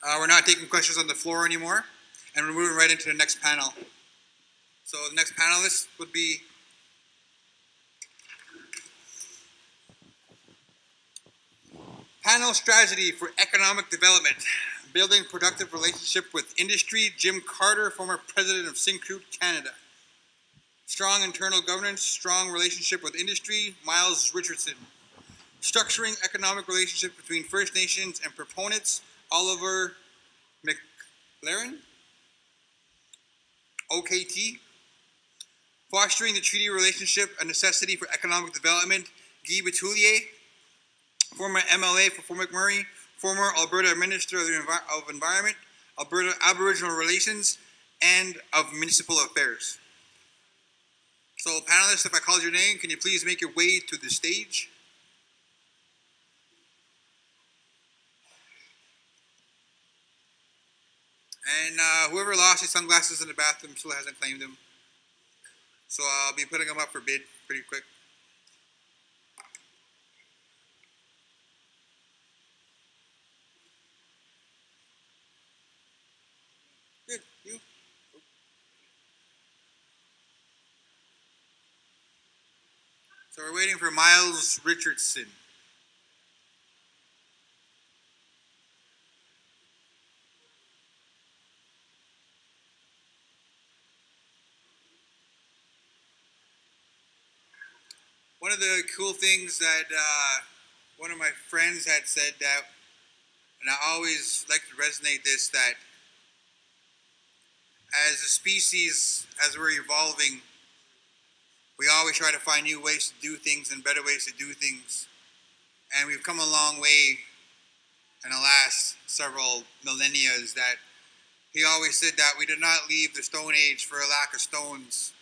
We're not taking questions on the floor anymore, and we're moving right into the next panel. So the next panelist would be Panel Strategy for Economic Development, Building Productive Relationship with Industry, Jim Carter, former President of Syncrude, Canada. Strong Internal Governance, Strong Relationship with Industry, Miles Richardson. Structuring Economic Relationships Between First Nations and Proponents, Oliver McLaren. OKT. Fostering the Treaty Relationship, A Necessity for Economic Development, Guy Betoulier. Former MLA for Fort McMurray, former Alberta Minister of Environment, Alberta Aboriginal Relations, and of Municipal Affairs. So panelists, if I called your name, can you please make your way to the stage? And whoever lost his sunglasses in the bathroom still hasn't claimed them. So I'll be putting them up for bid pretty quick. Good, you. So we're waiting for Miles Richardson. One of the cool things that one of my friends had said that, and I always like to resonate this, that as a species, as we're evolving, we always try to find new ways to do things and better ways to do things. And we've come a long way in the last several millennia. That he always said that we did not leave the Stone Age for a lack of stones.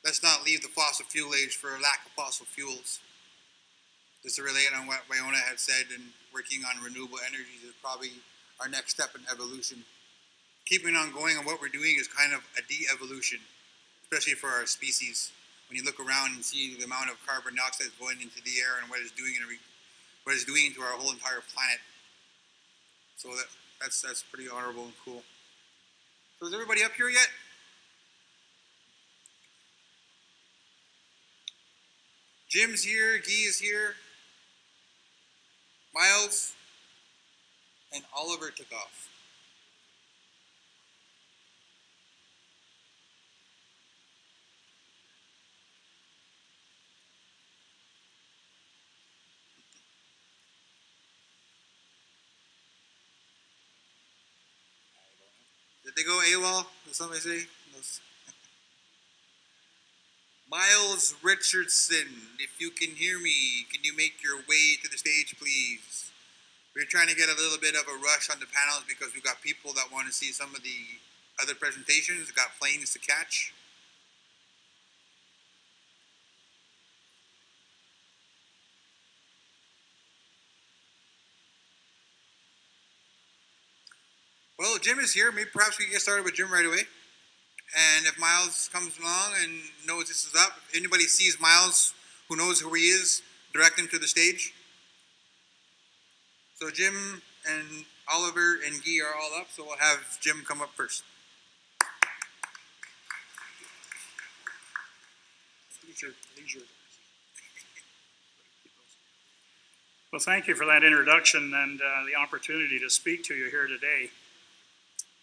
Let's not leave the fossil fuel age for a lack of fossil fuels. Just to relate on what Wyona had said, and working on renewable energies is probably our next step in evolution. Keeping on going on what we're doing is kind of a de-evolution, especially for our species. When you look around and see the amount of carbon dioxide going into the air and what it's doing to our whole entire planet. So that's pretty honorable and cool. So is everybody up here yet? Jim's here, Guy is here, Miles, and Oliver took off. Did they go AWOL? Did somebody say? Miles Richardson, if you can hear me, can you make your way to the stage, please? We're trying to get a little bit of a rush on the panels because we've got people that want to see some of the other presentations. We've got planes to catch. Well, Jim is here. Maybe perhaps we can get started with Jim right away. And if Miles comes along and knows this is up, if anybody sees Miles who knows who he is, direct him to the stage. So Jim and Oliver and Guy are all up, so we'll have Jim come up first. Well, thank you for that introduction and the opportunity to speak to you here today.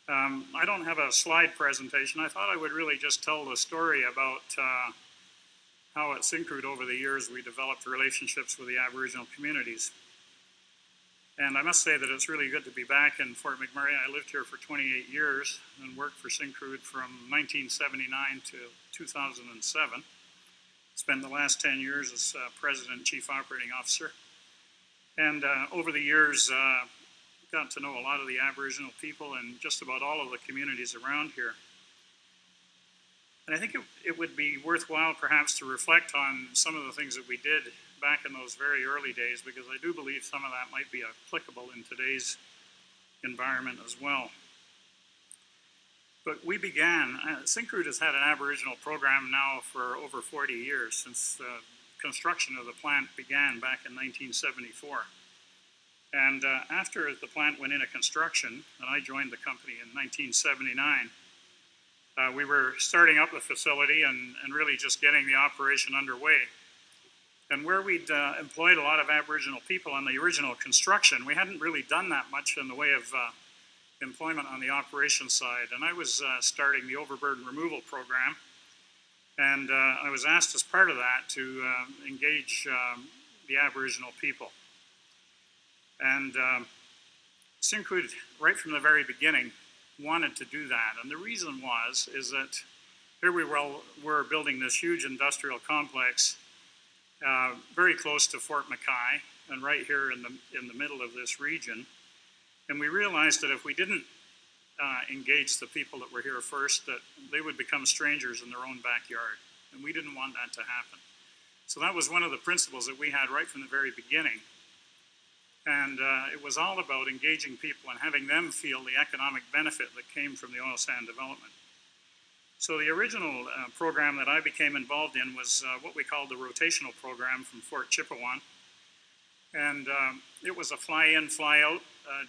I don't have a slide presentation. I thought I would really just tell the story about how at Syncrude over the years we developed relationships with the Aboriginal communities. And I must say that it's really good to be back in Fort McMurray. I lived here for 28 years and worked for Syncrude from 1979 to 2007. Spent the last 10 years as President and Chief Operating Officer. And over the years, got to know a lot of the Aboriginal people and just about all of the communities around here. And I think it would be worthwhile perhaps to reflect on some of the things that we did back in those very early days, because I do believe some of that might be applicable in today's environment as well. But we began, Syncrude has had an Aboriginal program now for over 40 years, since the construction of the plant began back in 1974. And after the plant went into construction, and I joined the company in 1979, we were starting up the facility and really just getting the operation underway. And where we'd employed a lot of Aboriginal people on the original construction, we hadn't really done that much in the way of employment on the operations side. And I was starting the overburden removal program. And I was asked as part of that to engage the Aboriginal people. And Syncrude, right from the very beginning, wanted to do that. And the reason is that here we were building this huge industrial complex very close to Fort Mackay and right here in the middle of this region. And we realized that if we didn't engage the people that were here first, that they would become strangers in their own backyard. And we didn't want that to happen. So that was one of the principles that we had right from the very beginning. And it was all about engaging people and having them feel the economic benefit that came from the oil sand development. So the original program that I became involved in was what we called the rotational program from Fort Chipewyan. And it was a fly-in, fly-out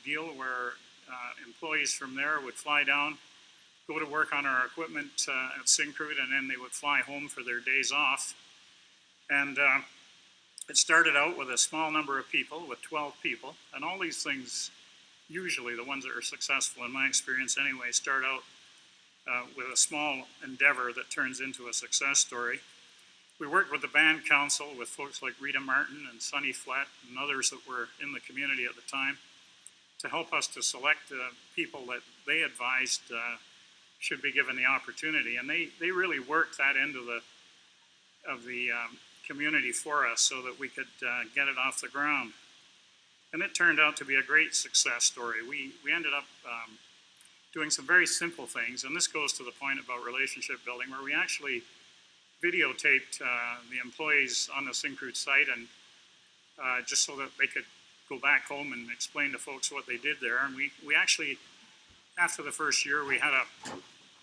deal where employees from there would fly down, go to work on our equipment at Syncrude, and then they would fly home for their days off. And it started out with a small number of people, with 12 people, and all these things, usually the ones that are successful, in my experience anyway, start out with a small endeavor that turns into a success story. We worked with the band council, with folks like Rita Martin and Sonny Flett and others that were in the community at the time, to help us to select people that they advised should be given the opportunity. And they really worked that end of the community for us so that we could get it off the ground. And it turned out to be a great success story. We ended up doing some very simple things, and this goes to the point about relationship building, where we actually videotaped the employees on the Syncrude site, and just so that they could go back home and explain to folks what they did there. And we actually, after the first year, we had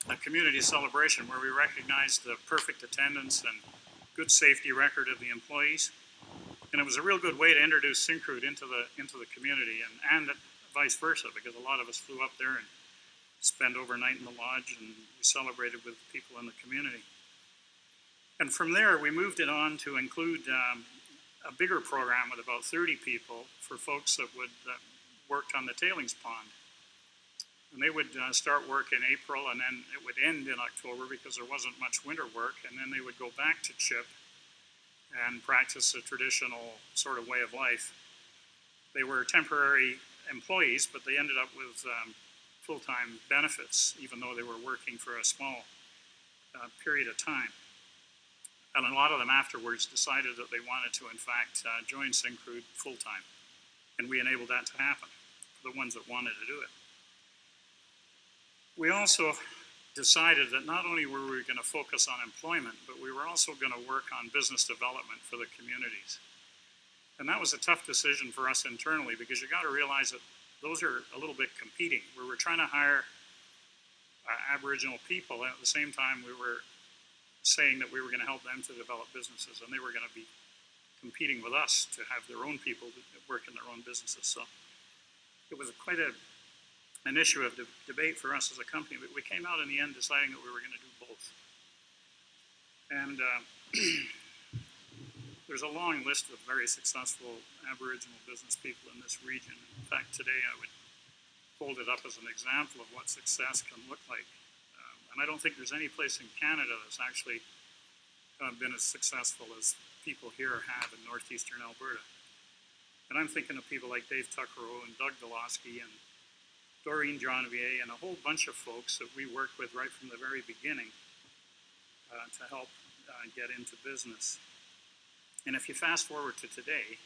a community celebration where we recognized the perfect attendance and good safety record of the employees. And it was a real good way to introduce Syncrude into the community, and vice versa, because a lot of us flew up there and spent overnight in the lodge, and we celebrated with people in the community. And from there, we moved it on to include a bigger program with about 30 people for folks that worked on the tailings pond. And they would start work in April, and then it would end in October because there wasn't much winter work, and then they would go back to Chip and practice a traditional sort of way of life. They were temporary employees, but they ended up with full-time benefits, even though they were working for a small period of time. And a lot of them afterwards decided that they wanted to, in fact, join Syncrude full-time. And we enabled that to happen for the ones that wanted to do it. We also decided that not only were we going to focus on employment, but we were also going to work on business development for the communities. And that was a tough decision for us internally, because you got to realize that those are a little bit competing. We were trying to hire Aboriginal people, and at the same time we were saying that we were going to help them to develop businesses, and they were going to be competing with us to have their own people that work in their own businesses. So it was quite an issue of debate for us as a company, but we came out in the end deciding that we were going to do both. And there's a long list of very successful Aboriginal business people in this region. In fact, today I would hold it up as an example of what success can look like. And I don't think there's any place in Canada that's actually been as successful as people here have in northeastern Alberta. And I'm thinking of people like Dave Tuckero and Doug Delosky and Doreen Johnvier and a whole bunch of folks that we worked with right from the very beginning to help get into business. And if you fast forward to today,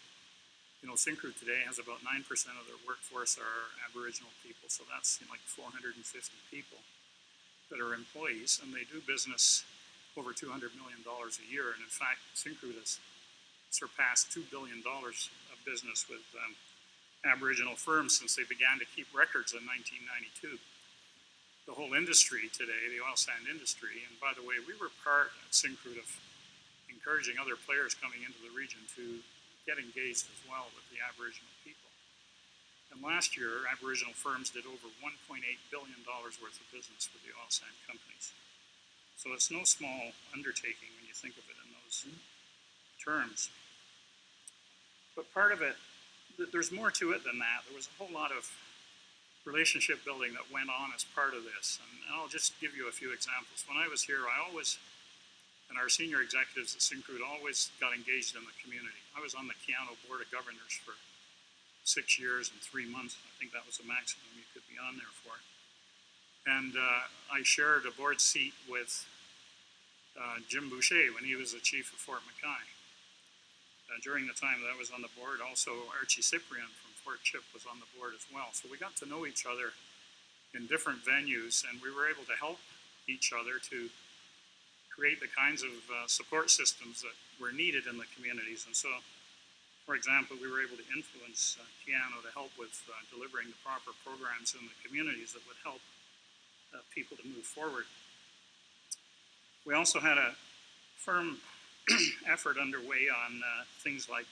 Syncrude today has about 9% of their workforce are Aboriginal people, so that's like 450 people that are employees, and they do business over $200 million a year. And in fact, Syncrude has surpassed $2 billion of business with Aboriginal firms since they began to keep records in 1992. The whole industry today, the oil sand industry, and by the way, we were part at Syncrude of encouraging other players coming into the region to get engaged as well with the Aboriginal people. And last year, Aboriginal firms did over $1.8 billion worth of business with the oil sand companies. So it's no small undertaking when you think of it in those terms. But part of it, there's more to it than that. There was a whole lot of relationship building that went on as part of this. And I'll just give you a few examples. When I was here, and our senior executives at Syncrude always got engaged in the community. I was on the Kiano Board of Governors for 6 years and 3 months. I think that was the maximum you could be on there for. And I shared a board seat with Jim Boucher when he was the chief of Fort Mackay. During the time that I was on the board, also Archie Cyprian from Fort Chip was on the board as well. So we got to know each other in different venues, and we were able to help each other to create the kinds of support systems that were needed in the communities. And so, for example, we were able to influence Kiano to help with delivering the proper programs in the communities that would help people to move forward. We also had a firm effort underway on things like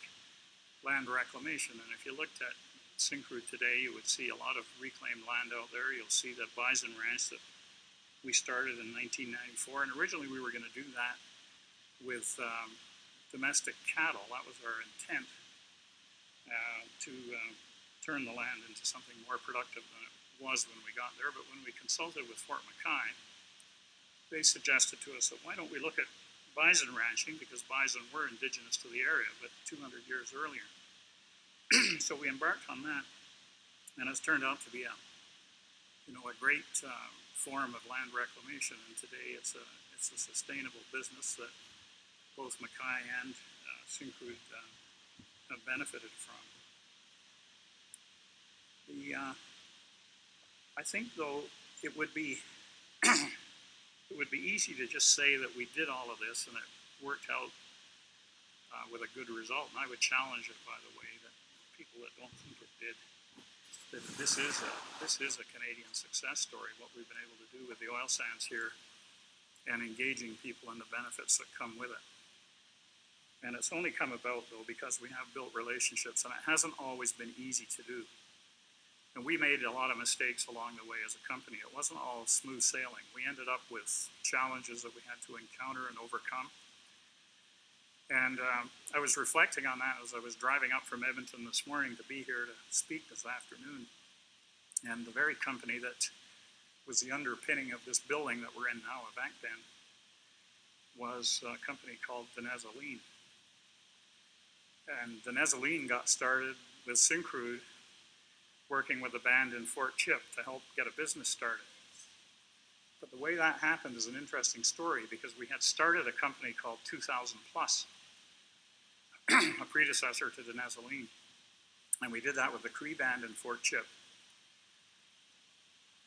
land reclamation. And if you looked at Syncrude today, you would see a lot of reclaimed land out there. You'll see the Bison Ranch that we started in 1994. And originally we were going to do that with domestic cattle. That was our intent, to turn the land into something more productive than it was when we got there. But when we consulted with Fort Mackay, they suggested to us that why don't we look at bison ranching, because bison were indigenous to the area, but 200 years earlier. So we embarked on that, and it's turned out to be a great form of land reclamation. And today it's a sustainable business that both Mackay and Syncrude have benefited from. I think, though, it would be easy to just say that we did all of this and it worked out with a good result. And I would challenge it, by the way, that people that don't think it did, that this is a Canadian success story, what we've been able to do with the oil sands here and engaging people in the benefits that come with it. And it's only come about, though, because we have built relationships, and it hasn't always been easy to do. And we made a lot of mistakes along the way as a company. It wasn't all smooth sailing. We ended up with challenges that we had to encounter and overcome. And I was reflecting on that as I was driving up from Edmonton this morning to be here to speak this afternoon. And the very company that was the underpinning of this building that we're in now, back then, was a company called Venezuelan. And Venezuelan got started with Syncrude, working with a band in Fort Chip to help get a business started. But the way that happened is an interesting story, because we had started a company called 2000 Plus, a predecessor to Venezuelan. And we did that with the Cree band in Fort Chip.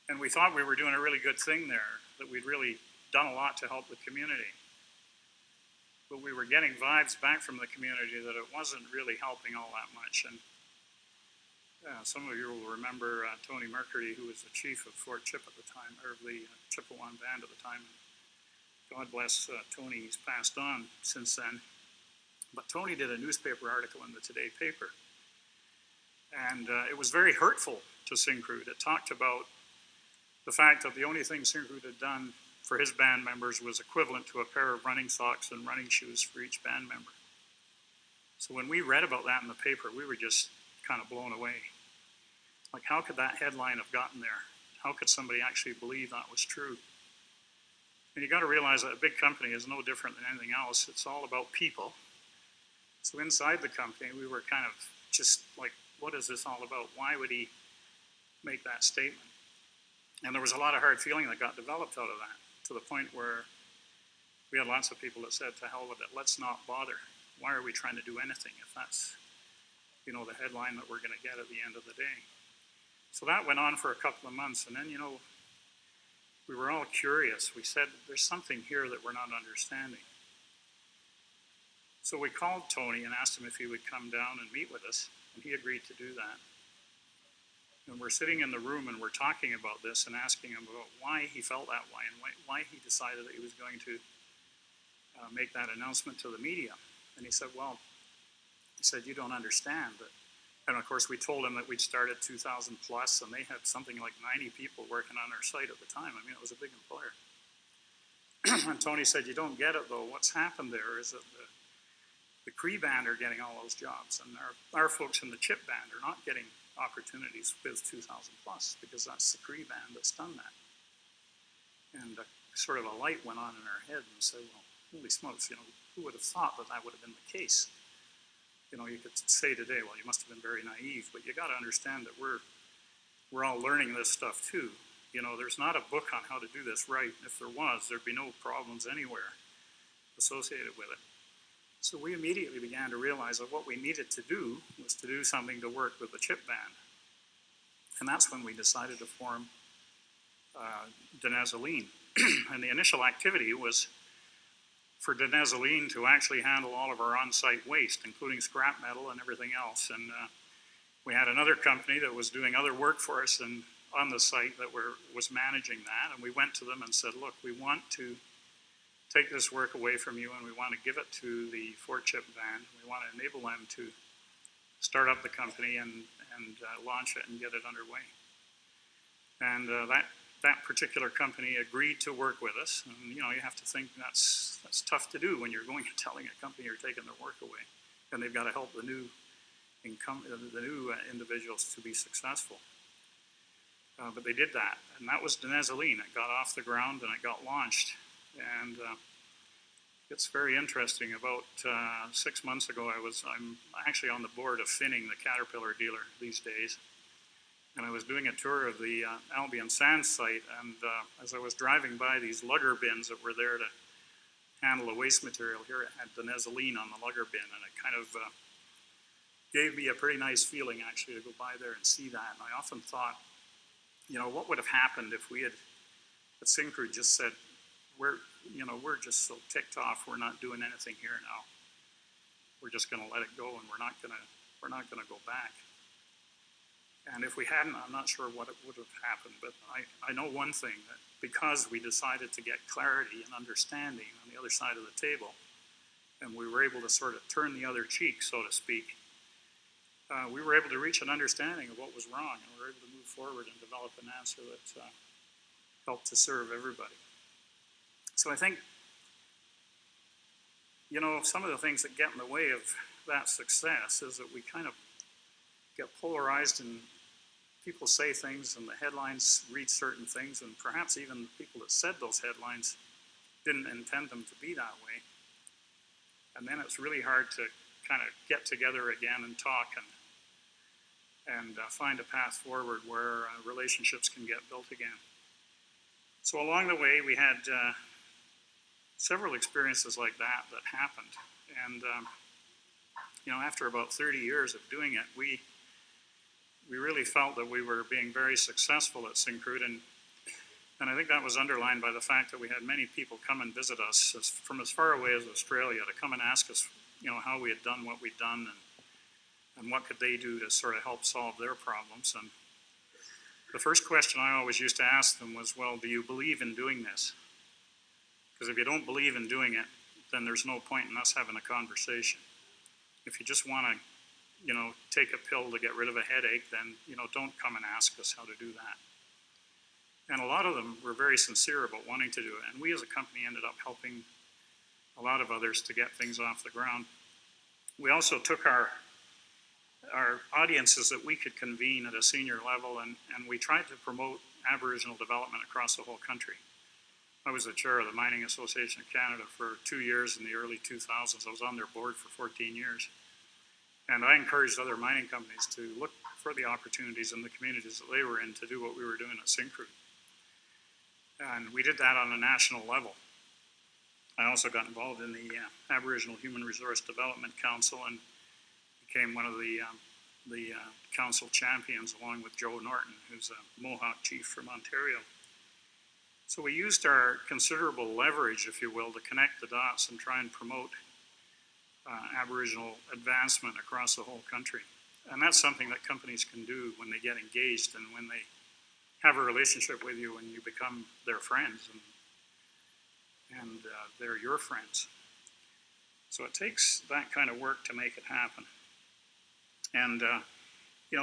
And we thought we were doing a really good thing there, that we'd really done a lot to help the community. But we were getting vibes back from the community that it wasn't really helping all that much. And some of you will remember Tony Mercury, who was the chief of Fort Chip at the time, or the Chippewan band at the time. God bless Tony, he's passed on since then. But Tony did a newspaper article in the Today paper. And it was very hurtful to Syncrude. It talked about the fact that the only thing Syncrude had done for his band members was equivalent to a pair of running socks and running shoes for each band member. So when we read about that in the paper, we were just kind of blown away. Like, how could that headline have gotten there? How could somebody actually believe that was true? And you got to realize that a big company is no different than anything else. It's all about people. So inside the company, we were kind of just like, what is this all about? Why would he make that statement? And there was a lot of hard feeling that got developed out of that, to the point where we had lots of people that said, to hell with it, let's not bother. Why are we trying to do anything if that's, the headline that we're going to get at the end of the day? So that went on for a couple of months, and then, we were all curious. We said, there's something here that we're not understanding. So we called Tony and asked him if he would come down and meet with us, and he agreed to do that. And we're sitting in the room and we're talking about this and asking him about why he felt that way and why he decided that he was going to make that announcement to the media. And he said, you don't understand that And of course, we told them that we'd start at 2,000 plus, and they had something like 90 people working on our site at the time. I mean, it was a big employer. And Tony said, you don't get it though. What's happened there is that the Cree band are getting all those jobs, and our folks in the chip band are not getting opportunities with 2,000 plus, because that's the Cree band that's done that. And sort of a light went on in our head and said, well, holy smokes, who would have thought that that would have been the case? You could say today, well, you must have been very naive, but you got to understand that we're all learning this stuff too. There's not a book on how to do this right. If there was, there'd be no problems anywhere associated with it. So we immediately began to realize that what we needed to do was to do something to work with the chip band. And that's when we decided to form Denezoline. And the initial activity was for Denezoline to actually handle all of our on-site waste, including scrap metal and everything else. And we had another company that was doing other work for us and on the site that was managing that. And we went to them and said, look, we want to take this work away from you, and we want to give it to the Fort Chip band. We want to enable them to start up the company and launch it and get it underway. And that particular company agreed to work with us. And you have to think that's tough to do when you're going and telling a company you're taking their work away, and they've got to help the new individuals to be successful. But they did that, and that was Denezoline. It got off the ground and it got launched. And it's very interesting. About 6 months ago, I'm actually on the board of Finning, the Caterpillar dealer these days. And I was doing a tour of the Albion Sands site, and as I was driving by these lugger bins that were there to handle the waste material, here it had Denezoline on the lugger bin, and it kind of gave me a pretty nice feeling actually to go by there and see that. And I often thought, what would have happened if we had at Syncrude just said, we're just so ticked off, we're not doing anything here now. We're just going to let it go, and we're not going to go back. And if we hadn't, I'm not sure what it would have happened. But I know one thing, that because we decided to get clarity and understanding on the other side of the table, and we were able to sort of turn the other cheek, so to speak, we were able to reach an understanding of what was wrong, and we were able to move forward and develop an answer that helped to serve everybody. So I think, some of the things that get in the way of that success is that we kind of get polarized, and people say things and the headlines read certain things, and perhaps even the people that said those headlines didn't intend them to be that way. And then it's really hard to kind of get together again and talk and find a path forward where relationships can get built again. So along the way, we had several experiences like that happened. And, after about 30 years of doing it, we really felt that we were being very successful at Syncrude, and I think that was underlined by the fact that we had many people come and visit us from as far away as Australia to come and ask us, how we had done what we'd done, and what could they do to sort of help solve their problems. And the first question I always used to ask them was, well, do you believe in doing this? Because if you don't believe in doing it, then there's no point in us having a conversation. If you just want to, take a pill to get rid of a headache, then, don't come and ask us how to do that. And a lot of them were very sincere about wanting to do it. And we as a company ended up helping a lot of others to get things off the ground. We also took our audiences that we could convene at a senior level, and we tried to promote Aboriginal development across the whole country. I was the chair of the Mining Association of Canada for 2 years in the early 2000s. I was on their board for 14 years. And I encouraged other mining companies to look for the opportunities in the communities that they were in to do what we were doing at Syncrude. And we did that on a national level. I also got involved in the Aboriginal Human Resource Development Council and became one of the council champions along with Joe Norton, who's a Mohawk chief from Ontario. So we used our considerable leverage, if you will, to connect the dots and try and promote Aboriginal advancement across the whole country. And that's something that companies can do when they get engaged and when they have a relationship with you and you become their friends and they're your friends. So it takes that kind of work to make it happen. And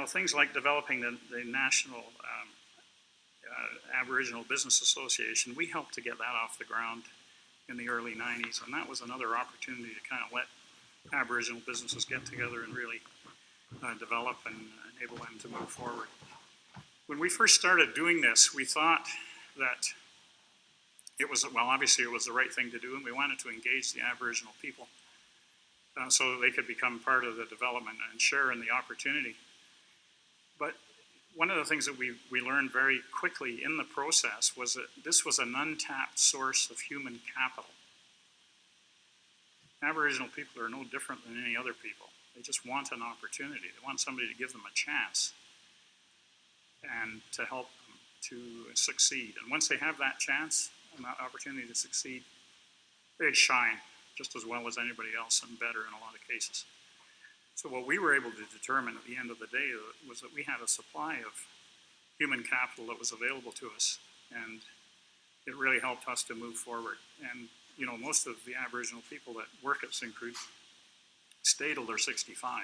things like developing the National Aboriginal Business Association, we helped to get that off the ground in the early 90s, and that was another opportunity to kind of let Aboriginal businesses get together and really develop and enable them to move forward. When we first started doing this, we thought that it was, well, obviously it was the right thing to do, and we wanted to engage the Aboriginal people so that they could become part of the development and share in the opportunity. But one of the things that we learned very quickly in the process was that this was an untapped source of human capital. Aboriginal people are no different than any other people. They just want an opportunity. They want somebody to give them a chance and to help them to succeed. And once they have that chance and that opportunity to succeed, they shine just as well as anybody else and better in a lot of cases. So what we were able to determine at the end of the day was that we had a supply of human capital that was available to us, and it really helped us to move forward. And most of the Aboriginal people that work at Syncrude stay till they're 65.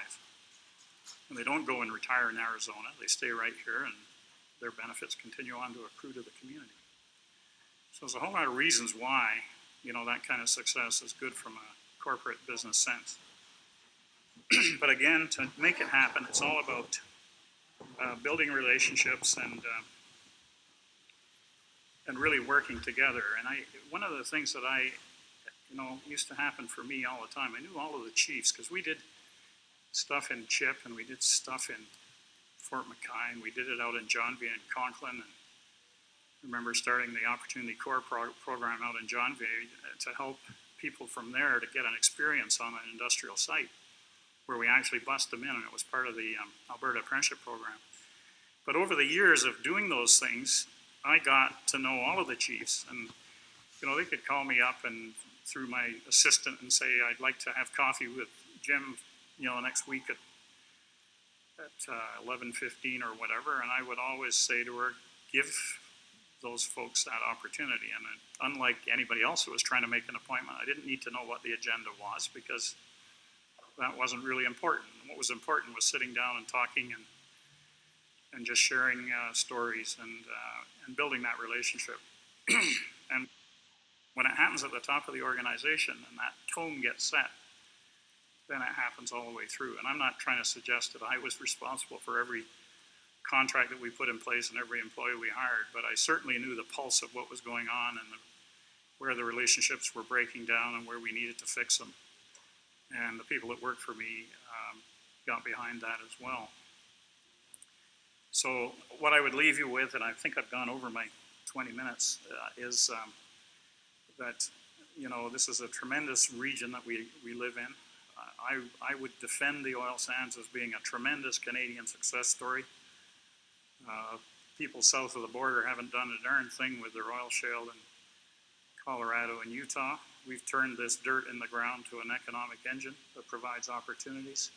And they don't go and retire in Arizona. They stay right here, and their benefits continue on to accrue to the community. So there's a whole lot of reasons why, that kind of success is good from a corporate business sense. But again, to make it happen, it's all about building relationships and really working together. And one of the things that used to happen for me all the time, I knew all of the chiefs, because we did stuff in Chip and we did stuff in Fort McKay, and we did it out in Johnville and Conklin. And I remember starting the Opportunity Corps program out in Johnville to help people from there to get an experience on an industrial site, where we actually bussed them in, and it was part of the Alberta Apprenticeship Program. But over the years of doing those things, I got to know all of the chiefs, and they could call me up and through my assistant and say, I'd like to have coffee with Jim, next week at 11:15 or whatever, and I would always say to her, give those folks that opportunity. And unlike anybody else who was trying to make an appointment, I didn't need to know what the agenda was, because that wasn't really important. What was important was sitting down and talking and just sharing stories and building that relationship. And when it happens at the top of the organization and that tone gets set, then it happens all the way through. And I'm not trying to suggest that I was responsible for every contract that we put in place and every employee we hired, but I certainly knew the pulse of what was going on and where the relationships were breaking down and where we needed to fix them. And the people that worked for me got behind that as well. So what I would leave you with, and I think I've gone over my 20 minutes, is that this is a tremendous region that we live in. I would defend the oil sands as being a tremendous Canadian success story. People south of the border haven't done a darn thing with their oil shale in Colorado and Utah. We've turned this dirt in the ground to an economic engine that provides opportunities.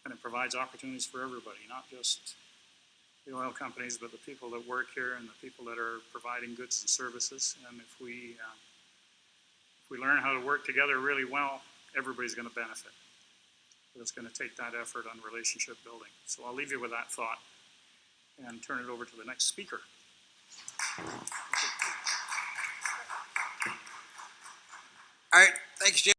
And it provides opportunities for everybody, not just the oil companies, but the people that work here and the people that are providing goods and services. And if we learn how to work together really well, everybody's going to benefit. But it's going to take that effort on relationship building. So I'll leave you with that thought and turn it over to the next speaker. All right, thanks, Jim.